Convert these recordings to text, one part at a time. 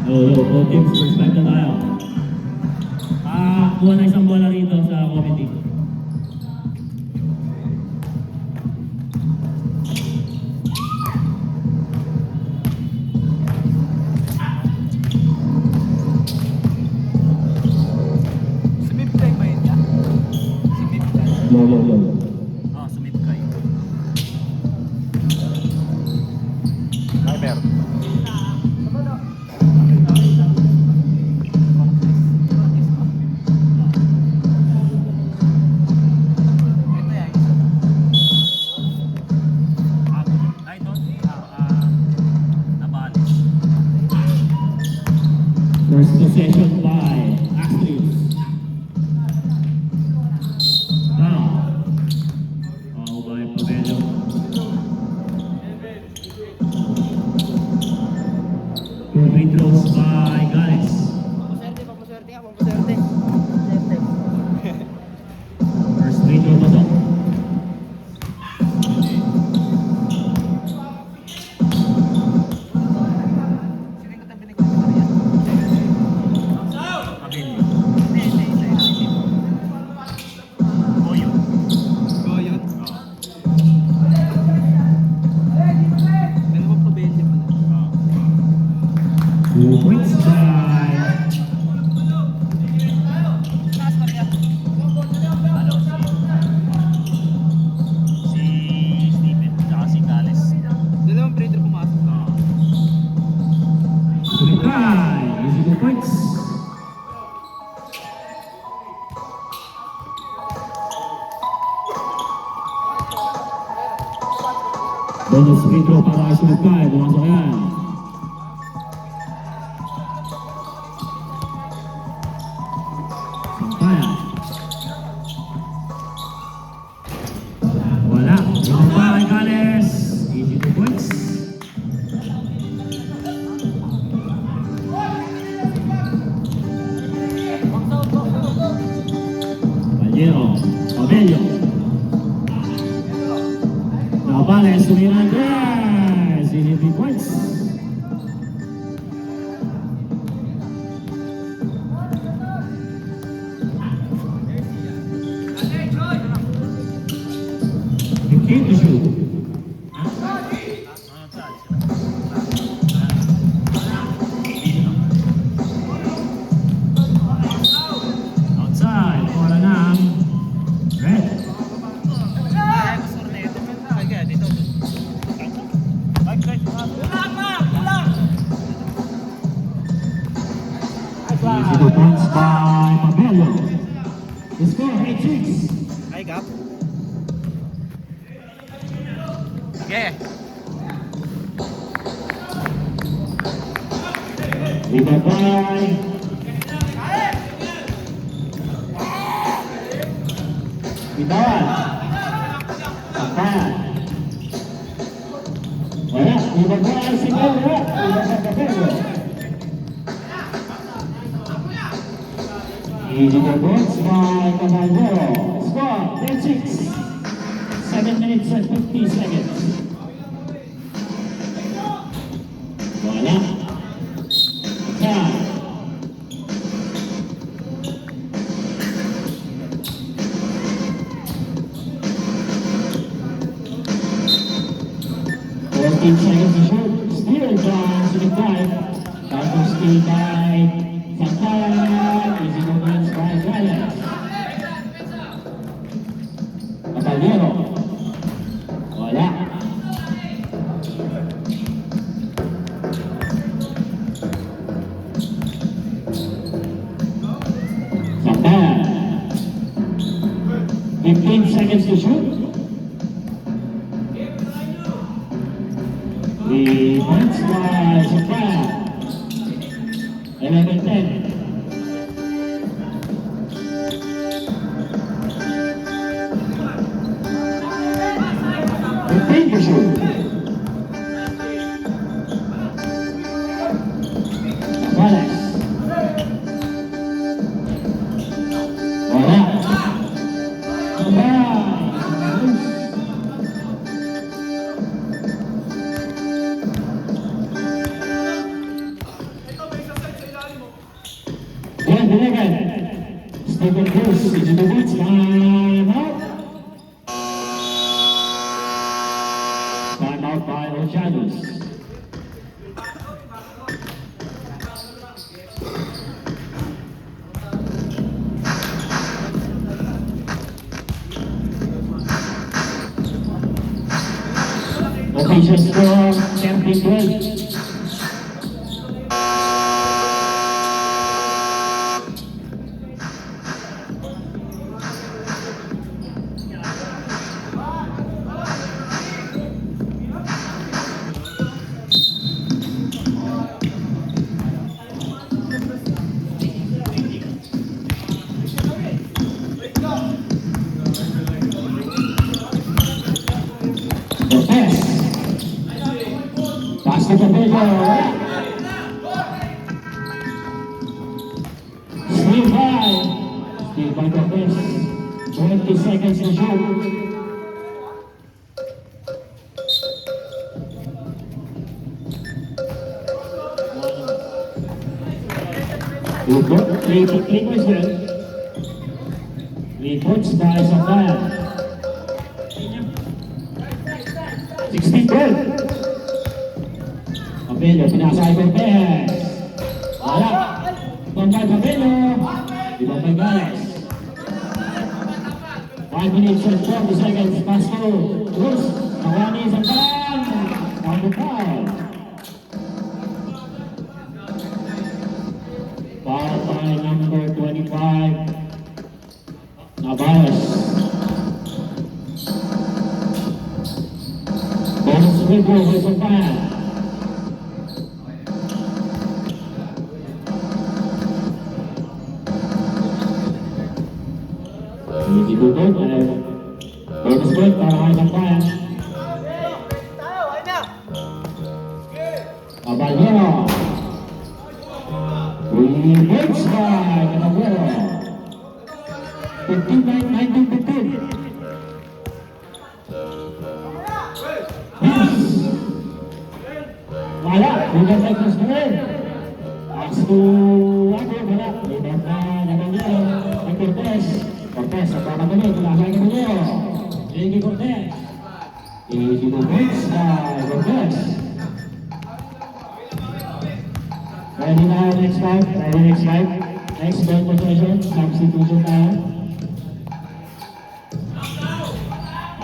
Both teams, respect na tayo. Kuha na isang bola rito sa committee. Sumip kayo. Timer. First possession by Astros. Now, all by Pabello. Two free throws by Gales. First free throw pa to. Points by Steven, tsaka si Gales. Dalawang breeder pumasok. easy 2 points. Bonus free throw para kay Sumukay, pumasok yan. Sampayan. Wala. Wala kay Gales. Easy 2 points. Pabello. Navales, tumira ang tres. Easy 3 points. To shoot. Outside, bola ng Red. Easy 2 points by Pabello. The score 8-6. Ay, gap. Sige. Rebound by Bitawan. Sampayan. Wala, rebound by Siguro. Rebound by Pabello. Easy 2 points by Pabello. Score 10-6. 7 minutes and 50 seconds. Wala. Time. Seconds to shoot. Steal by Sumukay. Counter steal by Sampayan. Easy 2 points by Gales. Pabello. Wala. Sampayan. 15 seconds to shoot. 3 points by Sampayan. 11-10. To shoot. Alex. Wala. second verse. Easy to beat. Time out. Time out by Ochanos. Official score, 10-12. Cortez. Pass to Cabello. Steal by Cortez. 20 seconds to shoot. Three points there. 3 points by Sampayan. 16-12. Cabello, pinasa kay Cortez. Wala. Bombay Cabello. Di Bombay Gales. 5 minutes and 40 seconds. Pass to Cruz. Nawani sa pan. Foul foul. Foul by number 25. Navarez. Bonus free throw by Sampayan. Ditutup bonus point para kay Sampayan. Caballero. 3 points by Caballero. 15-19-15. Wala, bukan teknis keren. Pass to wala. Rebound na Caballero. Ay Cortez. Cortez, sa bawat ulit, pinasay ka nyo. Ricky Cortez. Easy to beats by Cortez. Ready now, next five. Next ball possession, substitution tayo.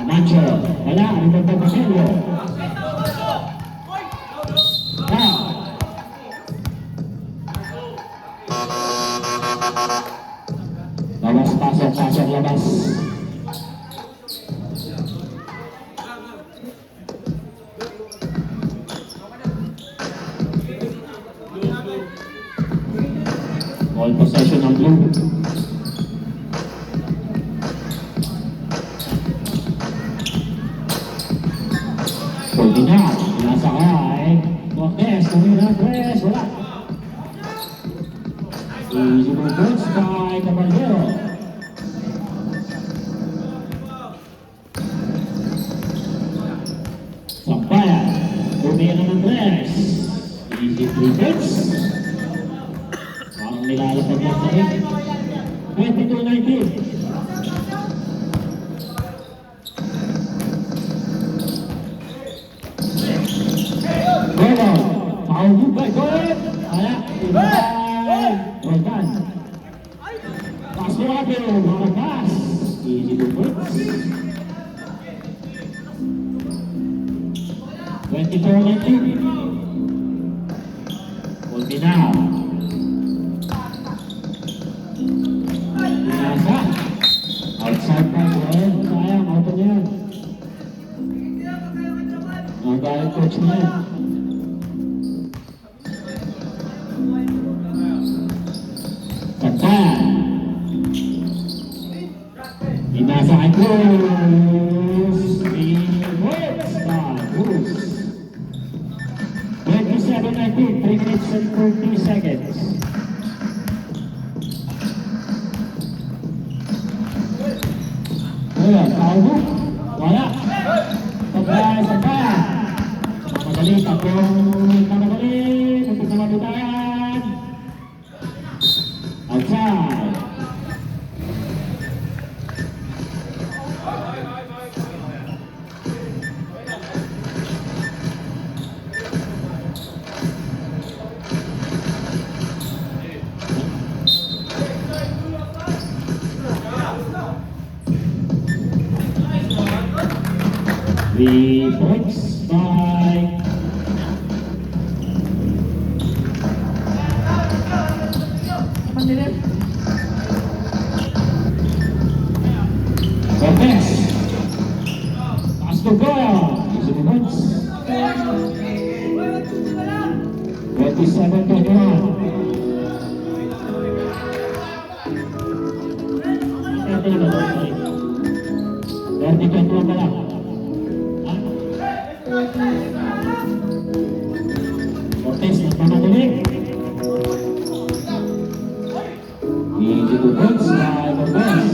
Amancho, wala, rebound pa Pasilio. Labas, pasok, labas. Ball possession ng blue. Pulina, nasa kay Cortez, tumira press, wala. Easy to beats by Caballero. Sampayan, tumira ng press. Easy to beats. Parang nilalapag lang na rin. 22-19. Golo, foul move by Goet. Wala, ibang Roldan. Pass to Abel, mga pass. Easy to beats. 24-19. Pulpina. Pinasa. Outside pass. Sayang, auto niya yan. Nagayang coach niya yan. Sampayan. Pinasa kay Cruz. Rewards by Cruz. 27-19, 3 minutes and 30 seconds. Ayan, tawag. Wala. Sampayan. Madali, tatlong madali. Muntik na mabitayan. Outside. 3 points by Cortez. Pass to goal. Easy points. 27-21. 30-21 pala. Cortez, nagpapatuloy. Easy 2 points by Cortez.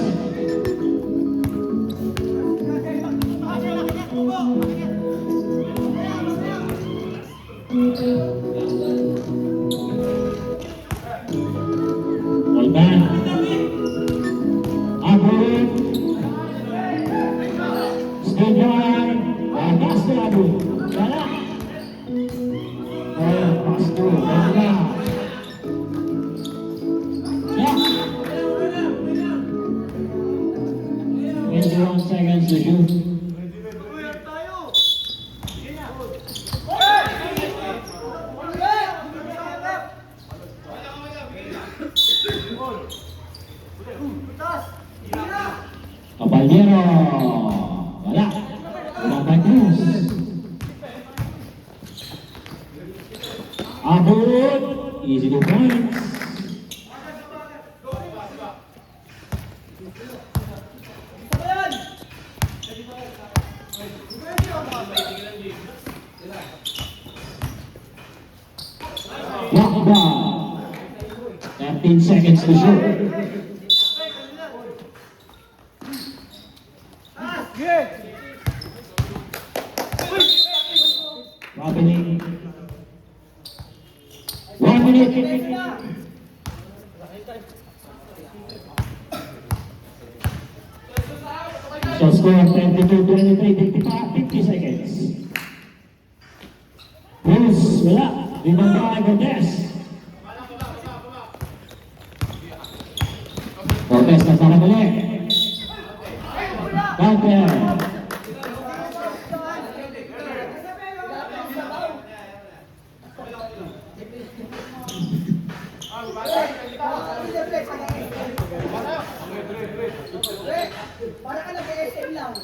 Volkan. Abun. Stadion. Bagas na Abun. Wala. Oh, pasto. Wala. Yeah. 21 seconds to shoot. Caballero. Wala. Wala by Cruz. Abun. Easy 2 points. Yakba. 13 seconds to shoot. Robin. 1 minute. So score 22-23, 50 seconds. Cruz, wala. Limang bahay Cortez. Cortez na para balik. Counter. Para ka nag-SM lang.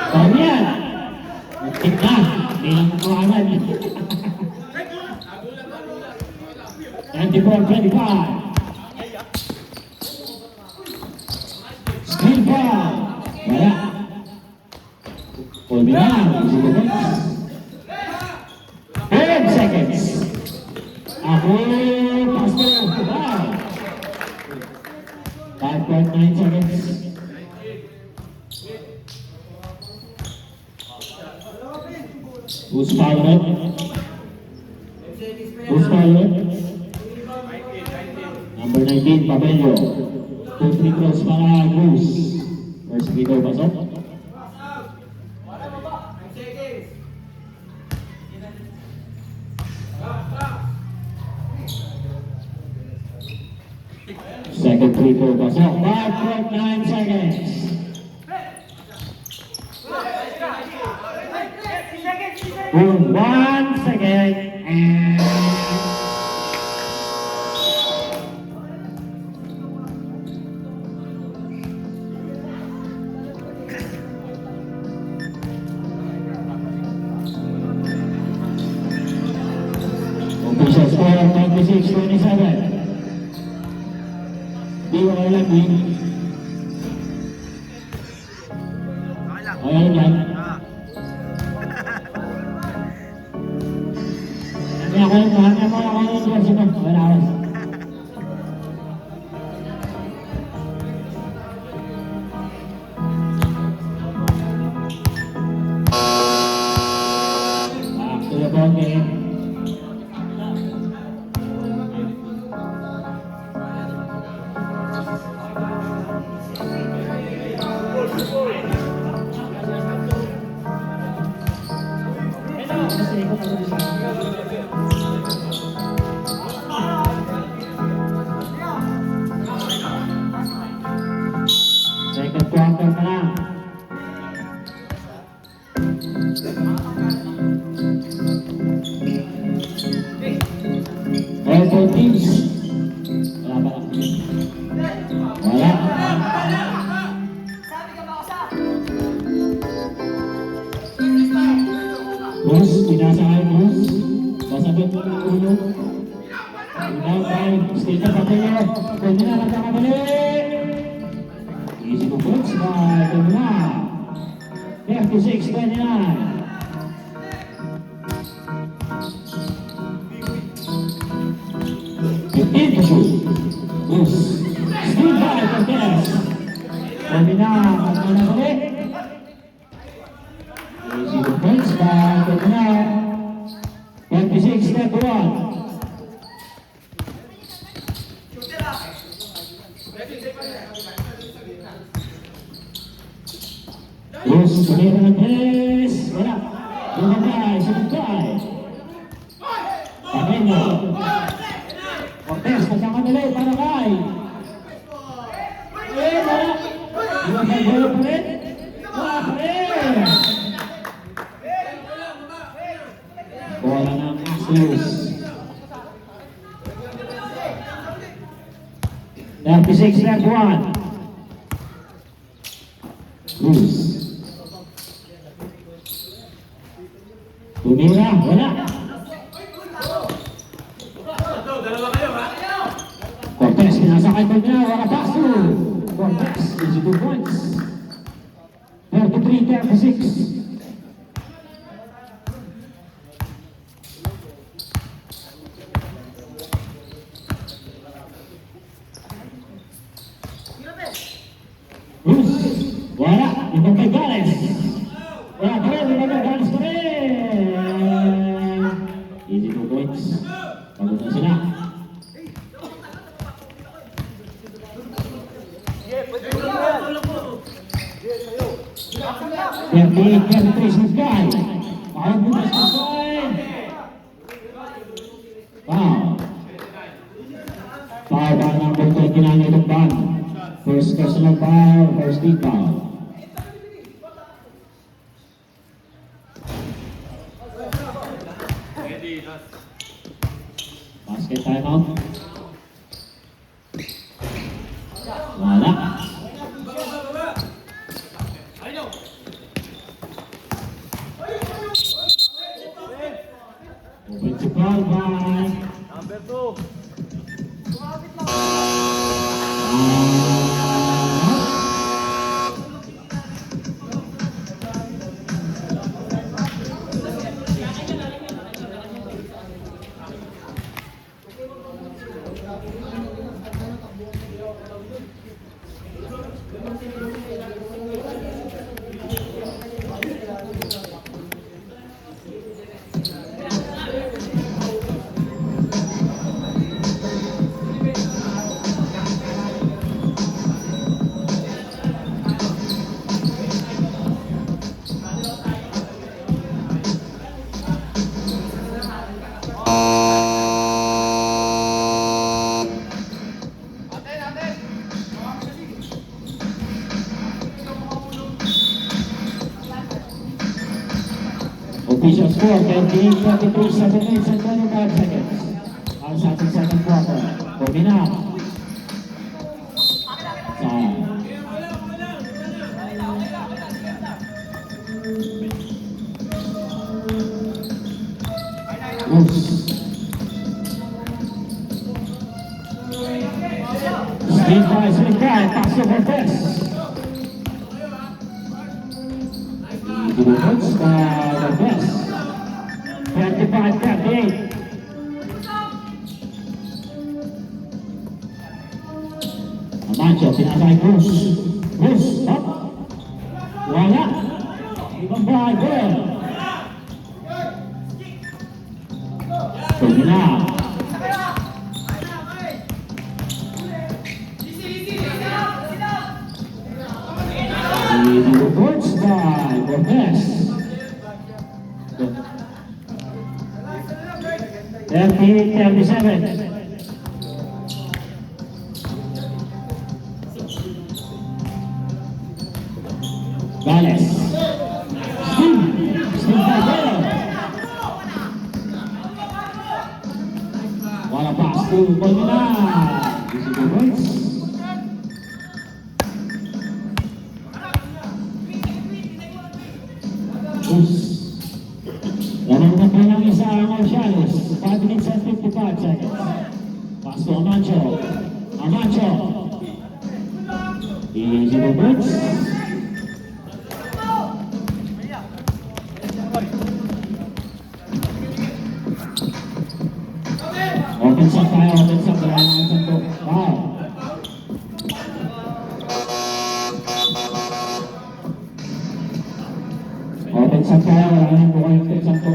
Daniel. Nagtik na. Hindi lang makawalan. 24-25. Screen foul. Wala. Pulmi na. 5 seconds. Ako. Pasto. Wow. 5.9 seconds. Who's fouled? Who's fouled? Number 19, Pabello. 2 free throws para Cruz. First free throw pasok. Second free throw pasok. 5.9 seconds. Boom, 1 second. And official score 96-27. Di ko alam win. Ayan yan. Kaya ako yung mahal mo ako yung jersey mo. Wala ako. Back to the ball game. ikot ang isa. Second quarter pa lang. All teams. Wala pa lang. Wala. Bus, pinasakay bus. Masabit mo ng ulo. Down five, still na patuloy. Pwede na nagkakamali. Easy to puts by Tumula. 56-29. Bus, still by Cortez. Pwede na nagkakamali. Easy to puts by Tumula. 26-31. Bus, sumira ng press. Wala. Bumabay, sumabay. Pagendo. Cortez, nagkakamali para kay. Wala. Bumabay, wala pa rin. Wala pa rin. Bola ng Axelus. 36-31. Cruz. Tumira, wala. Cortez, pinasakay pa niya, wala paso. Cortez, easy 2 points. 33-36. Cruz, wala. Ibang kay Gales. Wala pa rin, ibang kay Gales pa rin. Easy 2 points. Pagod na sila. Thirty-three Smith-Guy. Pagod mo na Smith-Guy. Wow. Foul ba ng punto kinanya itong ban? First personal foul, first team foul. Basket timeout. Wala. Offensive foul by Number 2. Official score, 28-23, 7 minutes and 25 seconds. Ang sa ating second quarter. Pumina. Cruz. Smith-Guy, pass to Cortez. Points by Cortez. 25-38. Amancio, pinasay Cruz. Cruz, stop. Wala. Ibang bahay, goal. Pumina. Points by Cortez. 30-37. Gales. Steve Cardero. Wala pass to Molina. Easy to points. Lamang na po ng isa ang Marciales. 5 minutes and 55 seconds. Pass to Amancho. Amancho. Easy to points. Open shot tayo, open shot. Wala na ang santo. Wow. Open shot tayo, wala na po kayong open santo.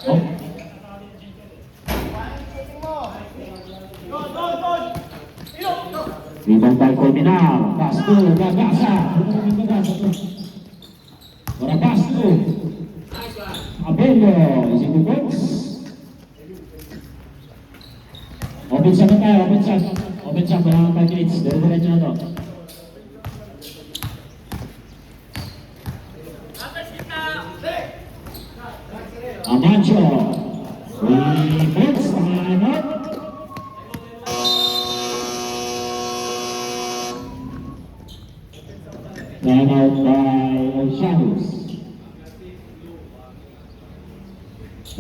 Oh. Rebound by Colmenar. Pass to Gagasa. Wala pass to Abello. Easy to points. Open shot na tayo. Open shot. Open shot. Wala kang 5 minutes. Dire-diretso na to. Amancho. 3 points. Time out. Time out by Oshanos.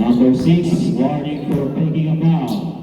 Number 6, warning for taking a foul.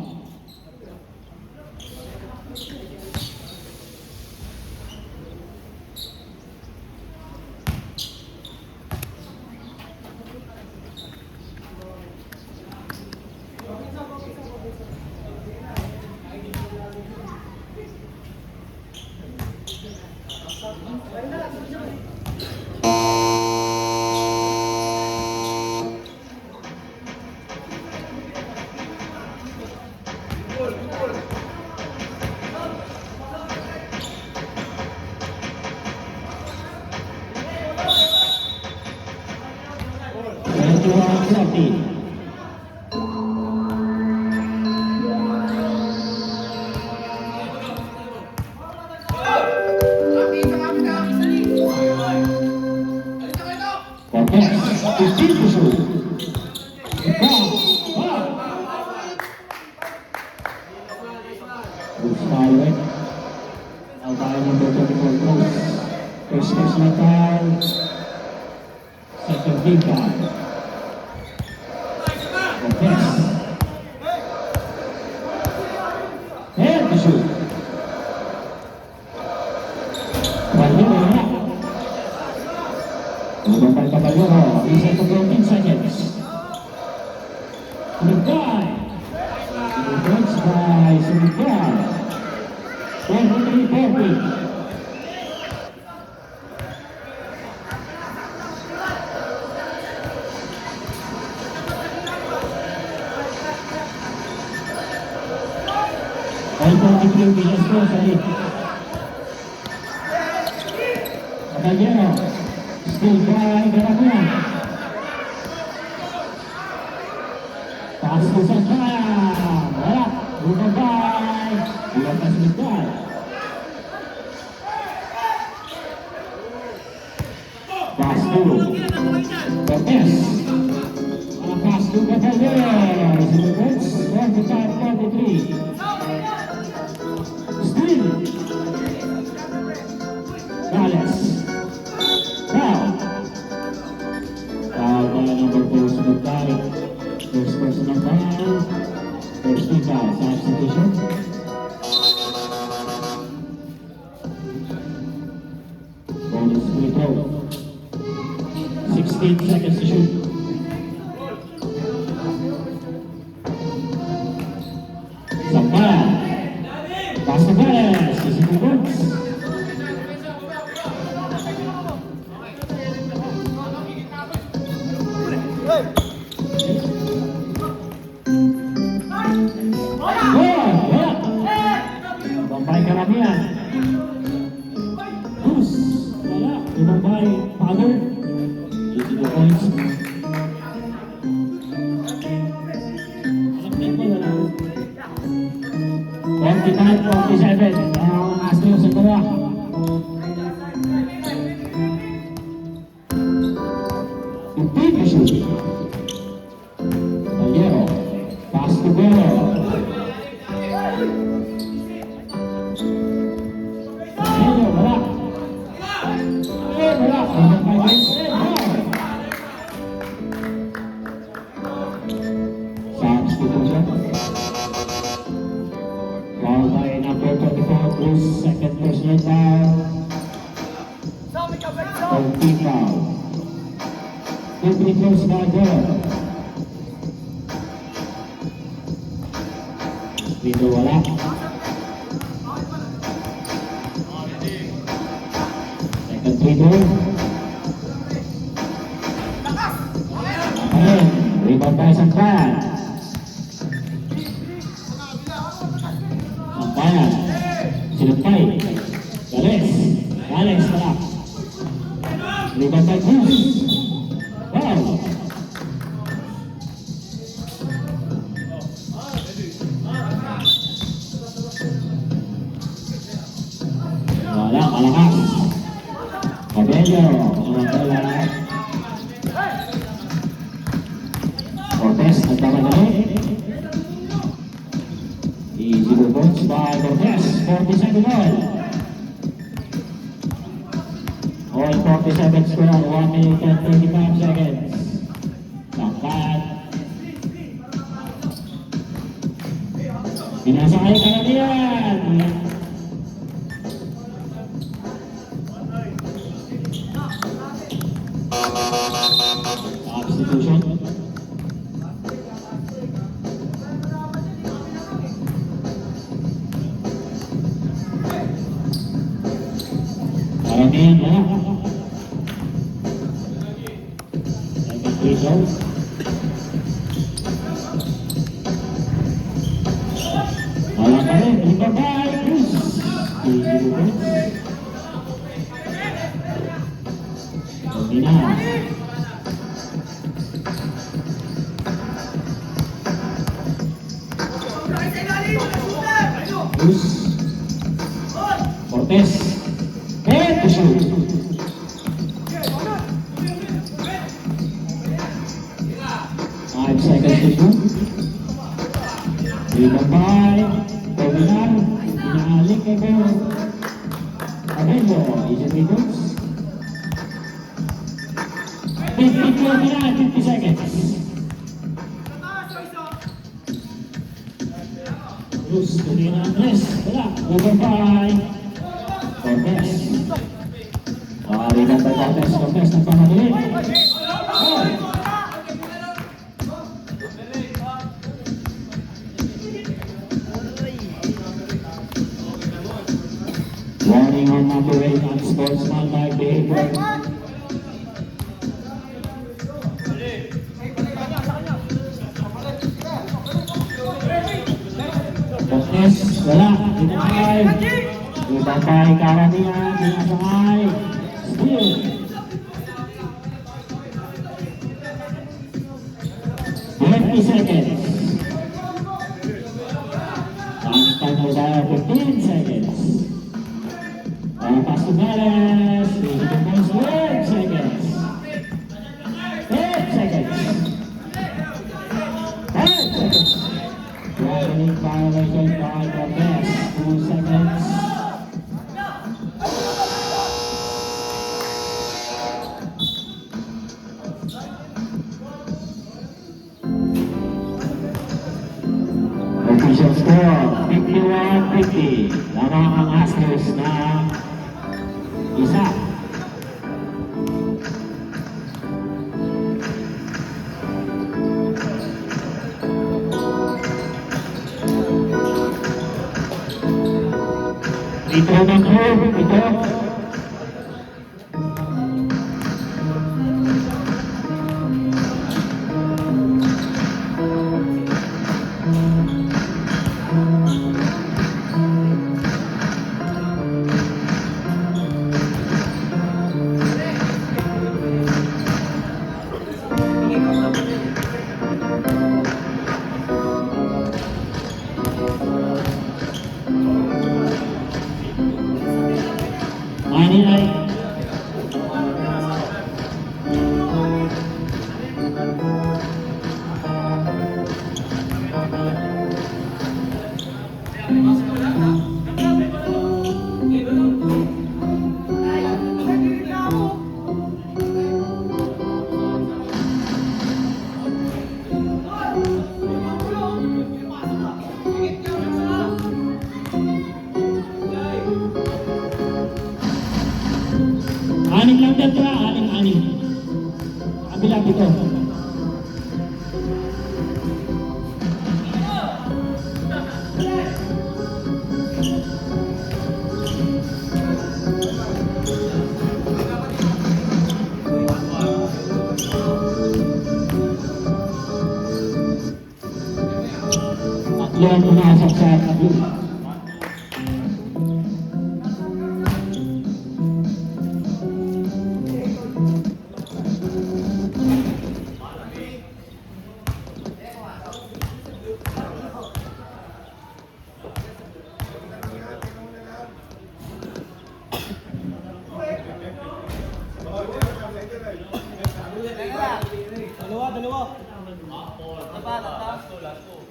First personal foul. Second big foul. Lopez. And the shoot. Caballero na. Tulong by Caballero. Isa to 14 seconds. Sumigay. Defense by Sumigay. 23-40. Ang bilis ko sa lit. Caballero. Still by Garaguna. Pass to Santana. Wala. Bumabay. Bulat na Sumigay. Pass to Cortez. Pass to Caballero. Sumigay. 25-43. Gales. Foul. Foul by number 4 Sumigay. First personal foul. First team foul. Substitution. Bonus free throw. 16 seconds to shoot. Sampa. Pass to Gales. Easy to points. karamihan. Cruz, wala. Ibabay, Father. 82 points. Alam mo wala. 45-47. Ang Astros sa gawa. Continue shooting. Valero. Pass to Valero. Valero, wala. Wala. Substitution. Foul by number 24, Cruz, second personal foul. 13 foul. Two free throws by Valero. Dito wala. Second free throw. Ayun, rebound by Sampayan. Sampayan. Sinumpay. Gales wala. Rebound by Cruz. Wow. Wala, malakas. Cabello, mga bola. Cortez, nagmamadali. Easy rebounds by Cortez, 47 all. All 47 score, 1 minute and 35 seconds. Sampan. Pinasakay karamihan. Substitution. Karamihan wala. Second free throw. Wala pa rin. Ibabay. Cruz. Easy rebounds. Pagina. Cruz. Cortez. And to shoot. Five seconds to shoot. Ibabay. Pagina. Inaalik kay Bell. Cabello. Easy rebounds. 50 seconds. Cruz, tuloy na Andres. Wala. Overbay. Cortez. Rebound by Cortez. Cortez nagpamadali. Oh! Warning on number 8 on sportsmanlike behavior. Cortez, wala. Dinakay. Ibabay karamihan. Dinakay. Steal. Seconds. Time was out 15 seconds. Pass to Gales. 8 seconds. 8 seconds. 5 seconds. Traveling violation by Cortez. 2 seconds. Official score, 51-50. Lamang ang Astros na isa. Ito ng crew, ito. dito. Tatlo ang pumasok sa tatlo. Dalawa. Last two.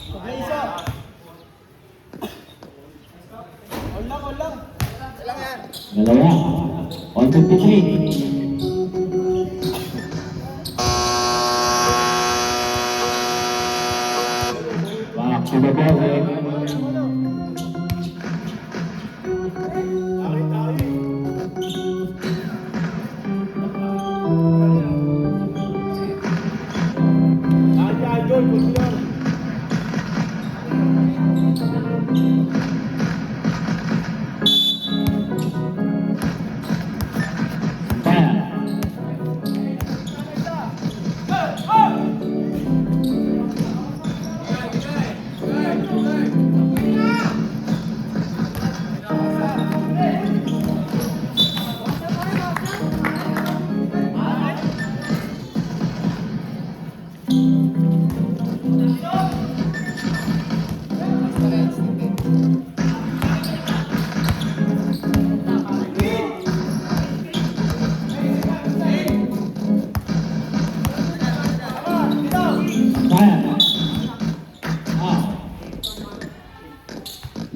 Okay, isa. All lang. Dalawa. On 53. Back to the ball.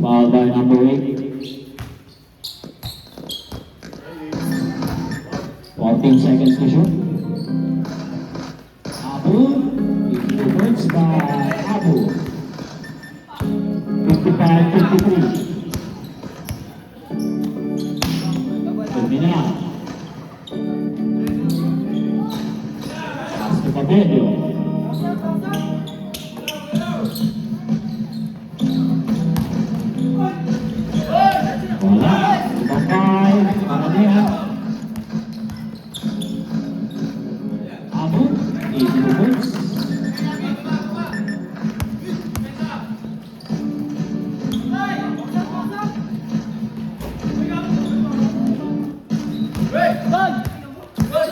Foul by number 8. 14 seconds to shoot. Abu, it reverts by Abu. 55-53. Terminal. Pass to Fabio. Wala. Ibang 5. Para niya. Abu. Easy reverse.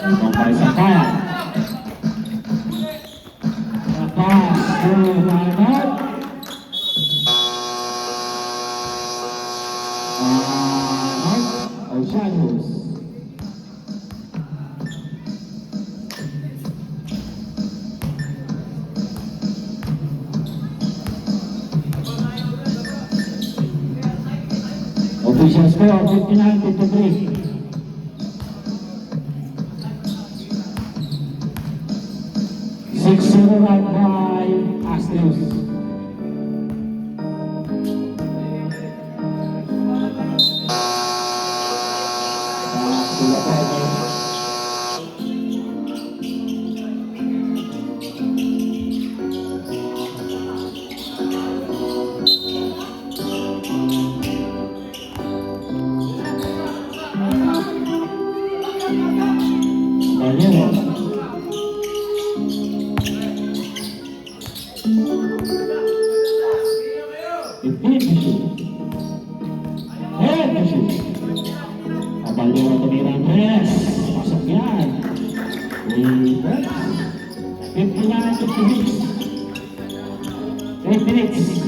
Ibang 5 sa kaya. Pass to Maynard. Shadows. Official score 59-53. 6-0 right by Astros. Abang tumira Andres. Pasok yan. 59-56. 8 minutes.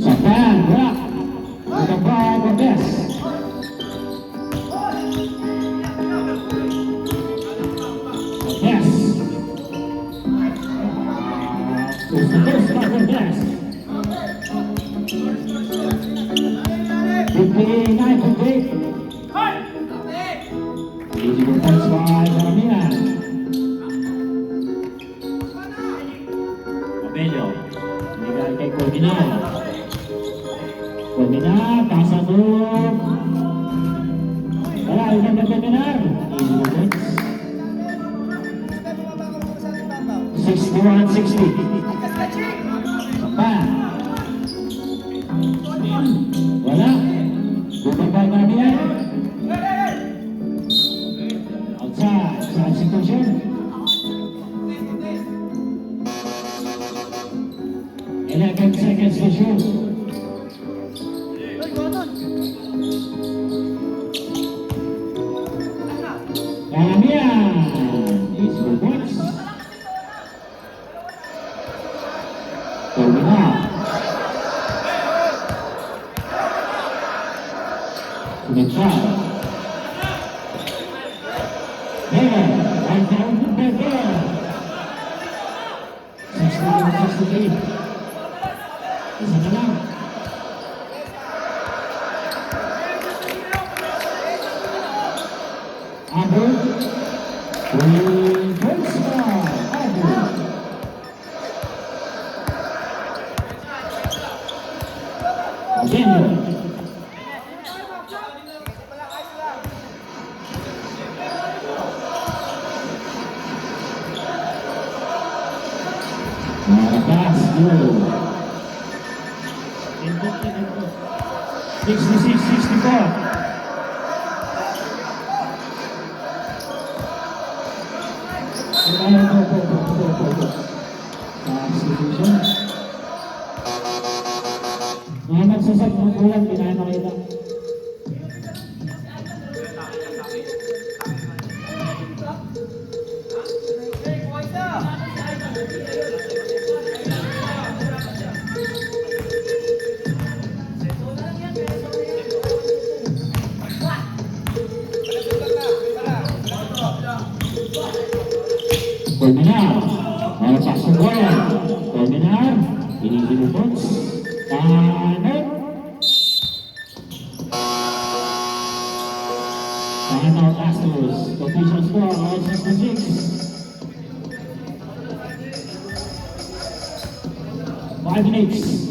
Sapan, Rock. Nagabay Cortez. Cortez. Cortez by Cortez. 59-58. Easy defense by Jeremiah. pasabog. Wala, ibang nagpeminar. Easy points. 61-60. Pa. Wala. Bumabay namin yan. Outside. Substitution. 11 seconds to shoot. Damian. Easy points. Terminal. Mitchell. There. Right down to Becker. 61-63. Isa na lang. Abu. Points for Abu. Again. Maracas, 66-64. Substitution. Mga magsasag ng kulang, kinain makita. Terminal. Mau pasang bola. Terminal. Ini diluput. Tahan. Tahan out Astros. Official score all 66. 5 minutes.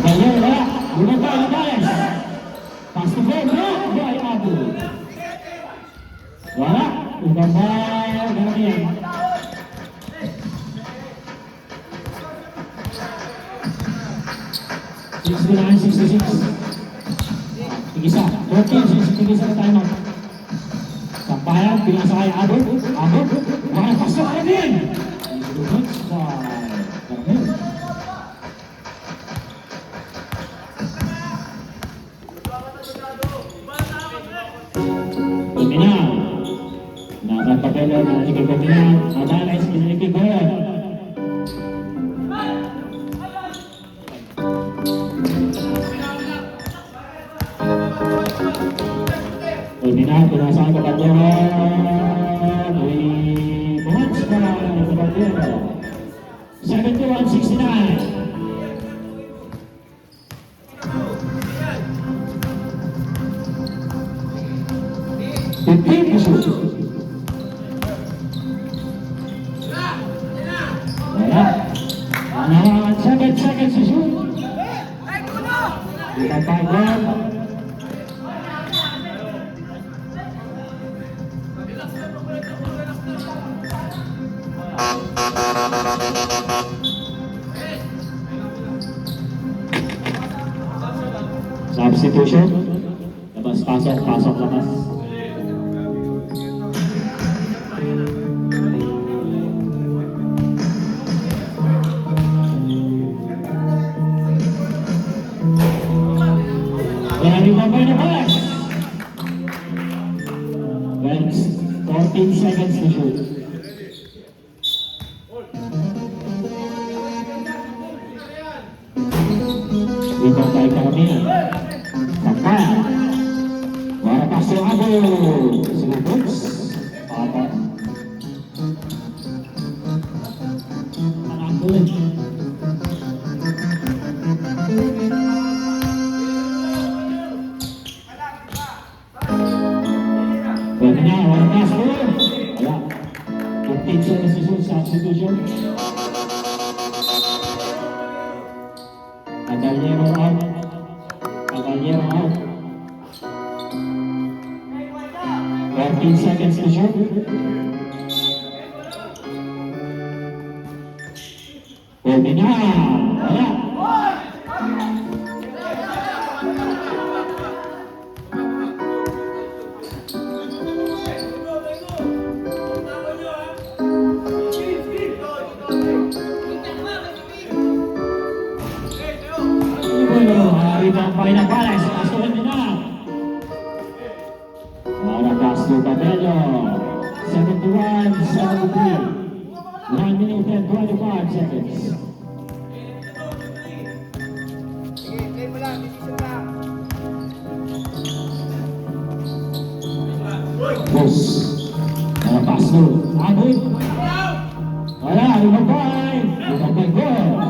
Wala. Lumabay ang bias. Pass to goal. By Abu. Wala. Lumabay ang Damian. Tigisa. 14, tigisa na timeout. Sampayan, pinasa kay Abu. Abu. Wala. Pasok ka din. Lupits by Damian. Terminal. Napapagalo na naging terminal. Mabalay sa naging gol. Terminal, pinasaan ka Bandera. Uy, points pa sa Bandera. 71-69. Wala. 7 seconds to shoot. Ipapagod. Substitution. Labas, pasok, pasok. labas. Yan yung babay na pass. 14 seconds to shoot. Ibang tayo karamihan. Sampai. Para pasok ako. Sige, Brooks. Papa. Anak ulit. Pwede na, wala pasok. Wala. 15 seconds to shoot. Substitution. Caballero out. Caballero out. 14 seconds to shoot. Pwede na. Wala. Rebound by Navales. Pasukin niya na. Para Castro Cabello. 71-73. 1 minute and 25 seconds. Bus. Para Castro. Abot. Wala. Rebound by. Rebound by goal.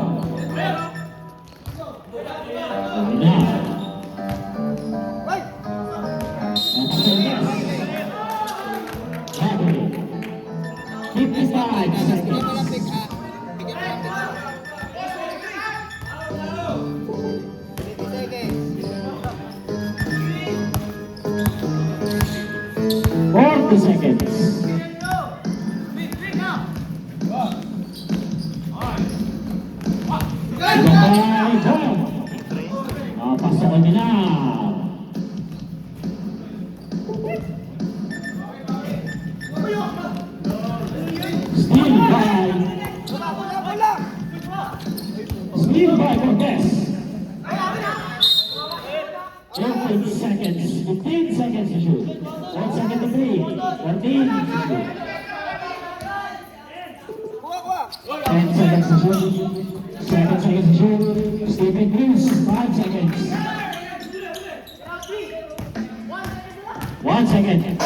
Seconds. Pasok niya na. Steal by Cortez. 15 seconds. 15 seconds to shoot. 1 second to 3. 14. 10 seconds to shoot. 7 seconds to shoot. Stephen Cruz. 5 seconds. 1 second.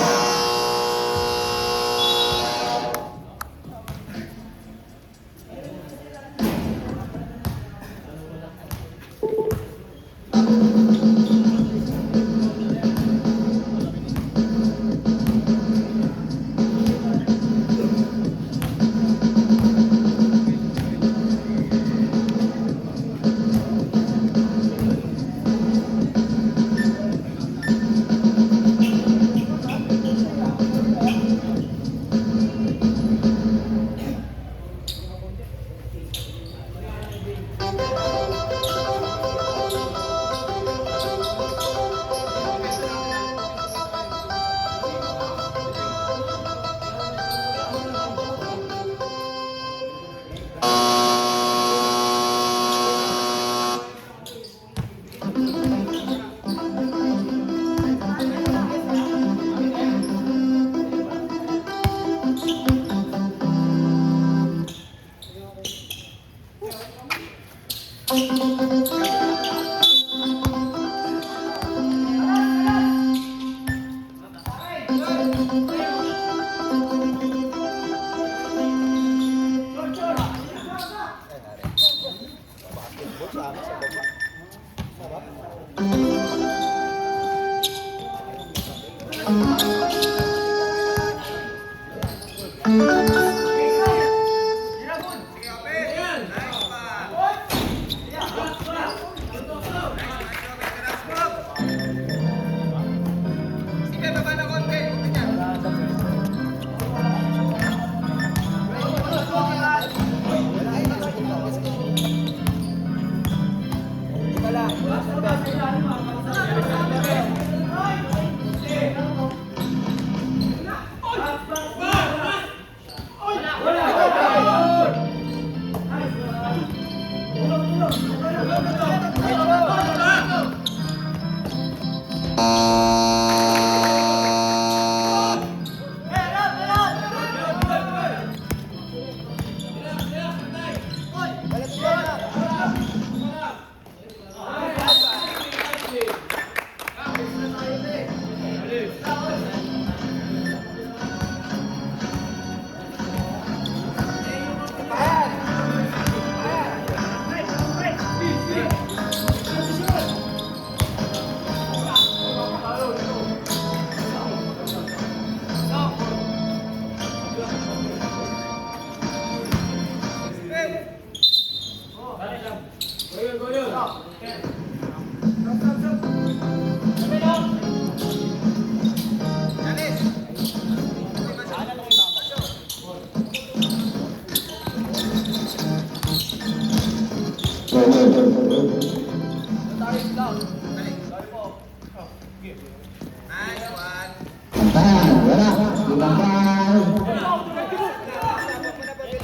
Tahan, wala. Ibangkay.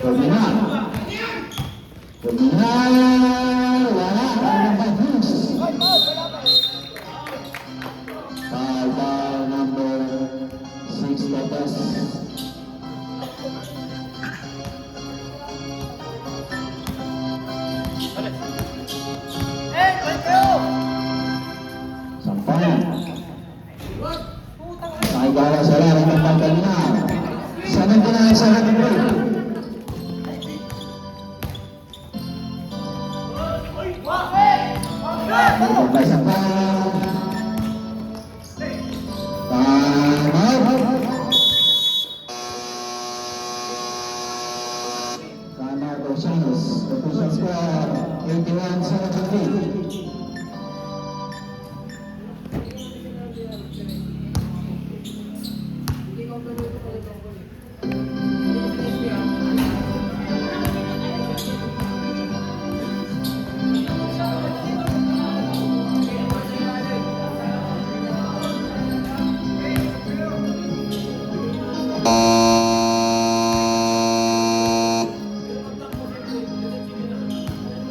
Terminal. Terminal. Wala. Ibangkay. Hughes. Foul number 6 Lopez. Sampayan. Nakibawa sa lahat ng pagkalinal. Sanang kinahin sa ating break. Ibangkay sa foul. Time out. Time out Oceanos. Official score 81-73.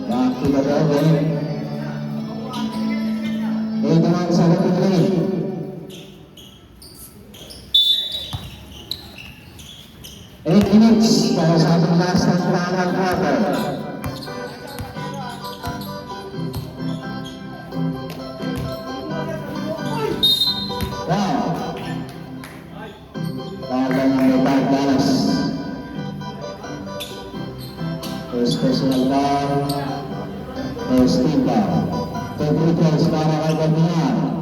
Back to the double. 81-73. 8 minutes para sa ating last and final quarter. Wow. Tawagan ng Nepal Dallas. First personal foul. First team foul. 2 free throws para kay Gamian.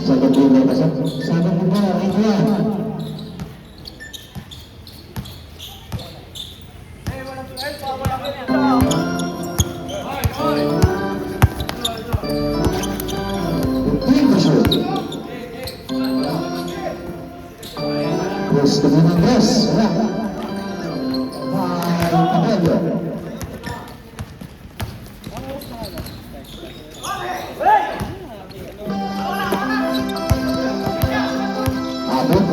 Second finger pa siya. Second finger, England. Team to shoot. Gusto mo ng dress. Wala. Pabello. Abot.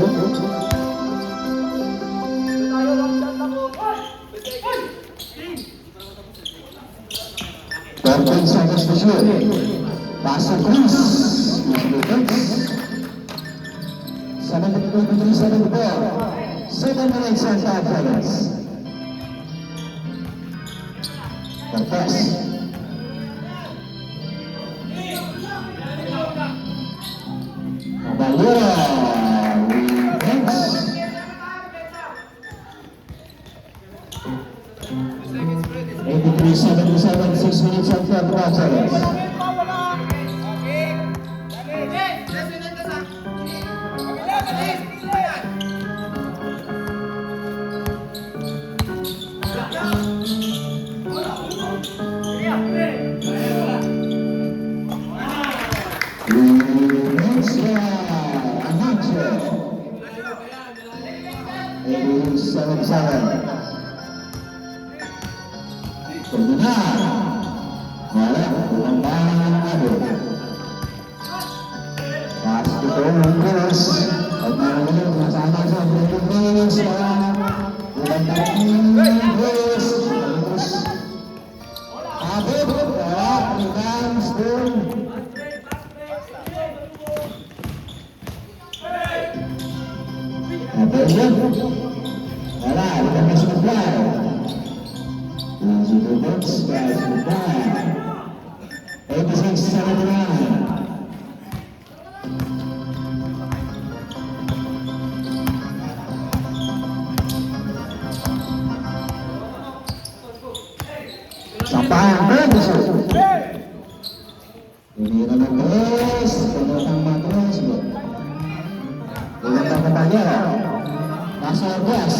14 seconds to shoot. Pass to Cruz. 73-74. 7 minutes and 5 seconds. Cortez. Caballero. Wins. 83-77, 6 minutes and 12 seconds. Valencia, Anancho. 87-7. Terminal. Wala, bulang-balang ang abot. Pass to Cruz. At narinig, nasama sa Cruz. Bulang-balang Cruz. Abot. Wala, rebound, spoon. Abot. Wala, lumabas na fly. Easy to box, guys, goodbye. 86-79. Sampahan Ferguson. Tinira ng tres, pinutang matros. Pinutang Caballero. Nasa Orgas.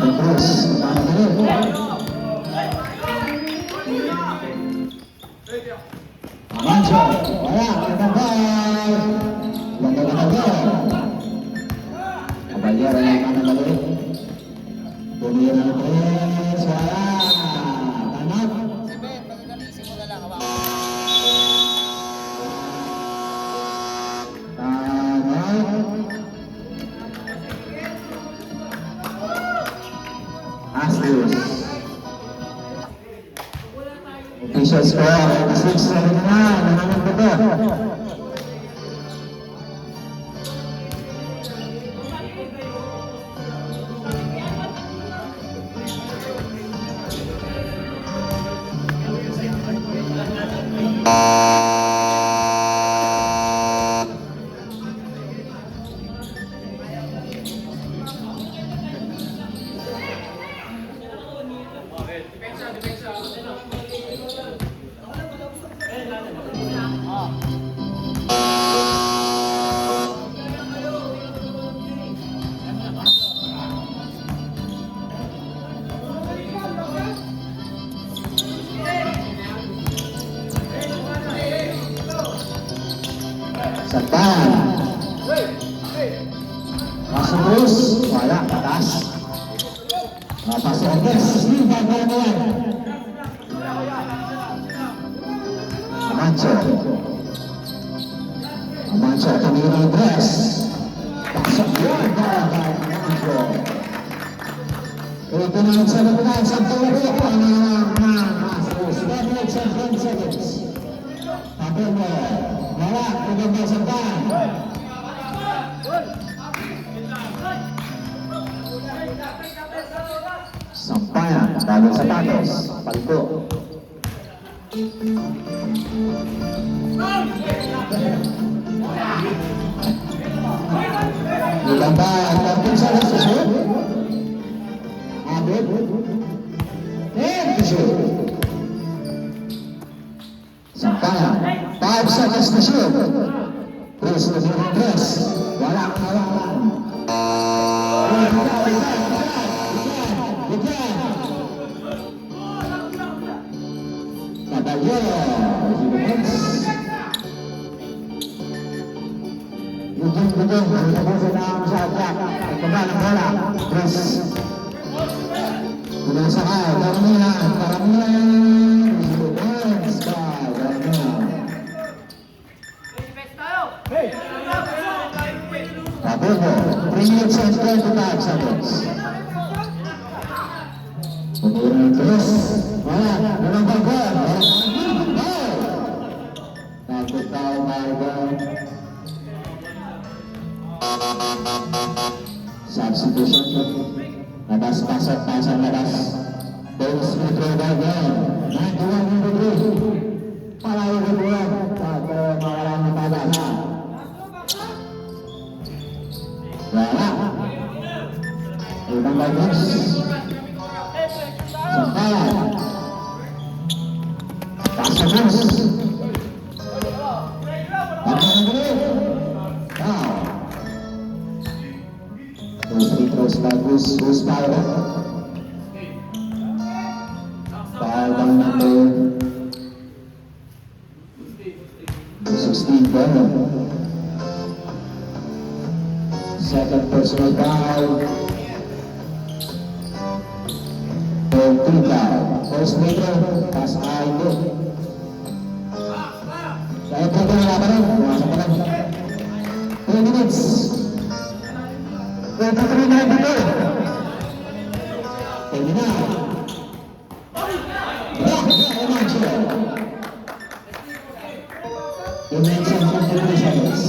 Cruz. Amancho. Wala. Natanggal. Natanggal. Caballero yang mana balik. Pumira ng tres. Wala. Tanap. Astus. Official score 6-7 na. Nananong ko to. Saban. Masuk terus. Wala. Atas. Pasok Andres. Simpan kawan. Amancho. Amancho Camilo Andres. Pasok kawan. Amancho. Ito na ang sabi ko na. Sampai lagi ako. Masuk. 7 seconds. Tapos mo. Wala, maganda Sampan. Sampan, bagong sapatos, paliko. Nilamban, tapos sa susunod. Abot. Susunod. Sampan. 5 seconds to shoot. Terus lebih terus. Walang halangan. Caballero. Ujung-ujung bertemu dalam saat kembali bola. Terus berusaha Karamian. Pabuno, 3 minutes and 25 seconds. Pembunuhan terus. Wala, walang bagol. Takot tayo bagol. Substitution. Labas, pasok, labas. Dennis Metro bagol. 91-93. Malayo na buwan. Mawalang natada na. Wala. Ibang bagus. Sampai. Pasok terus. Terus bagus. Terus power. Power number 16 banner. Second personal foul. Third team foul. First meter, pass Aido. Saya pun laban, masuk ke dalam. 3 minutes. 23-92. Terminal. Amancho. 2 minutes and 53 seconds.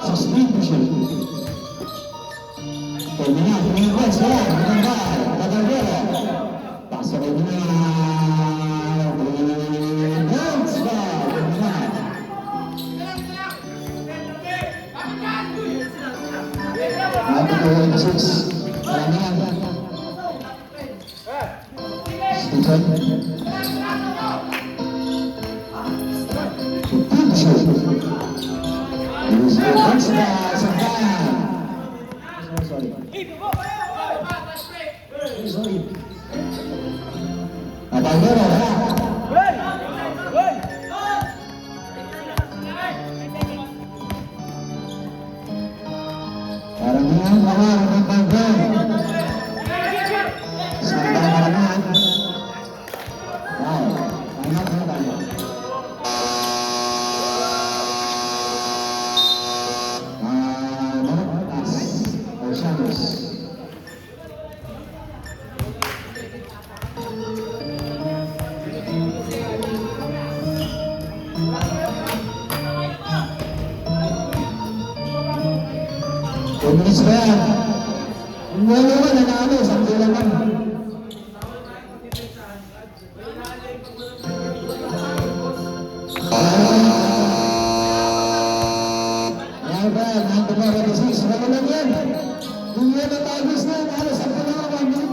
16 to shoot. Terminal, terminal, terminal, Caballero. Pasok terminal. Bounce ball, terminal. Number 26, Karamian. Stephen. 15 to shoot. Use the bounce ball, Sampan. Sorry. sorry. Abandero, wala. Hey! Hey! Karamihan mga Abandero. Isang karamihan. Wow, anak na tayo. Marutas, Oceanos. Tumis ba yan? Ang wala na namin, sa lang. Yan ba, nandito ba, Renesis? Wala lang yan. Kung yan ang tagos na, halos ang panawagan mo.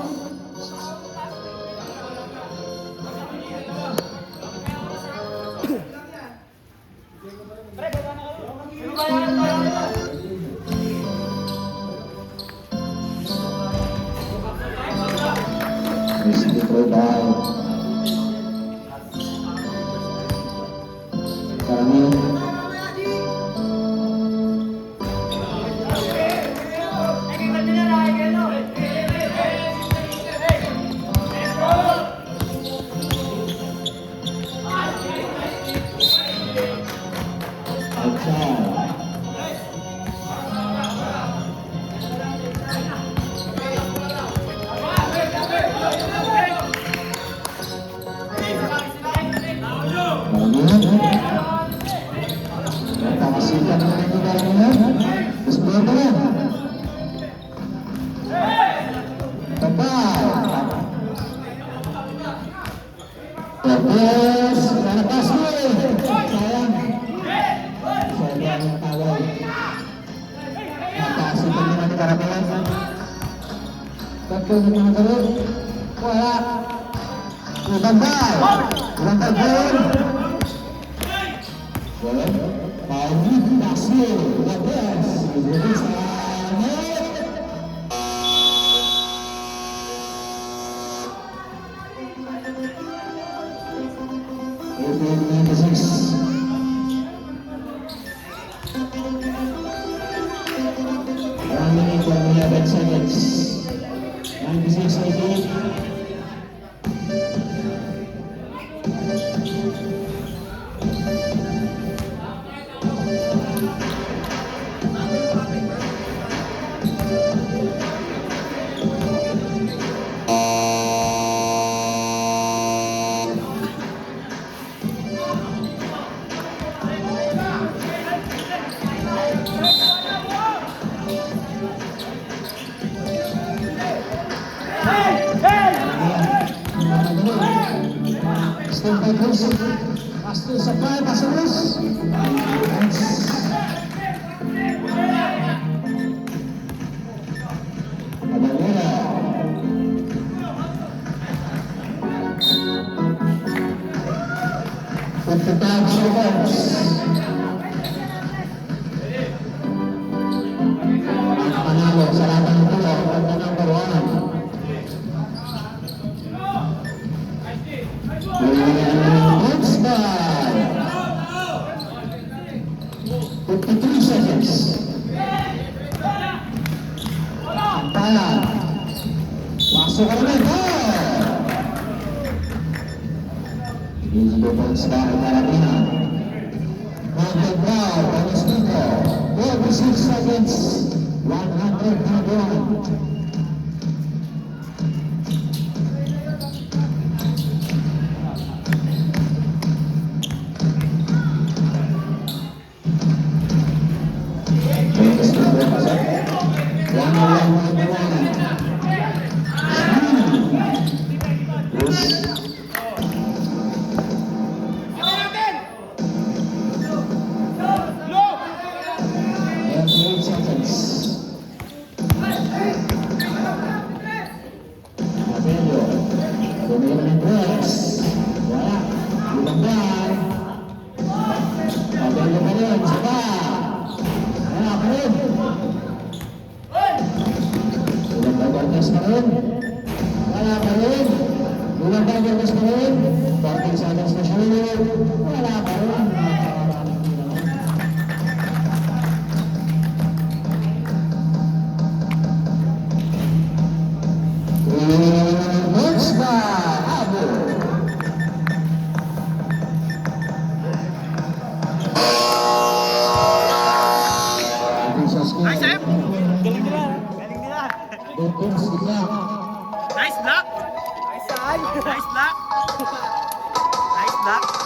Mesti terbaik. Karamihan. Nakakasikat na rin yung karamihan. Mas buwata na. Kapal. Tapos, nalapas mo eh. Sayang. Sayang yung tawag. Nakakasikat na rin yung karamihan. Kapal yung mga gawin. Wala. Ibambay. Ibambay gawin. Well, Paulito Nasir, the best, is Pastor supply, Pastorus. Panalo sa laban ng pulo, ang number 53 seconds. Ampayan. Pasok ka naman. Easy points back at Carabina. Michael Brown, Palestino. 46 seconds. 191. Tiger mas pa rin. 14 seconds na shoot. Wala pa rin. Napakaraming ginawa. Next by Abo. Nice, Sep! Galing nila. Galing nila. Nice block! Ay, saan? Nice block! Nice block!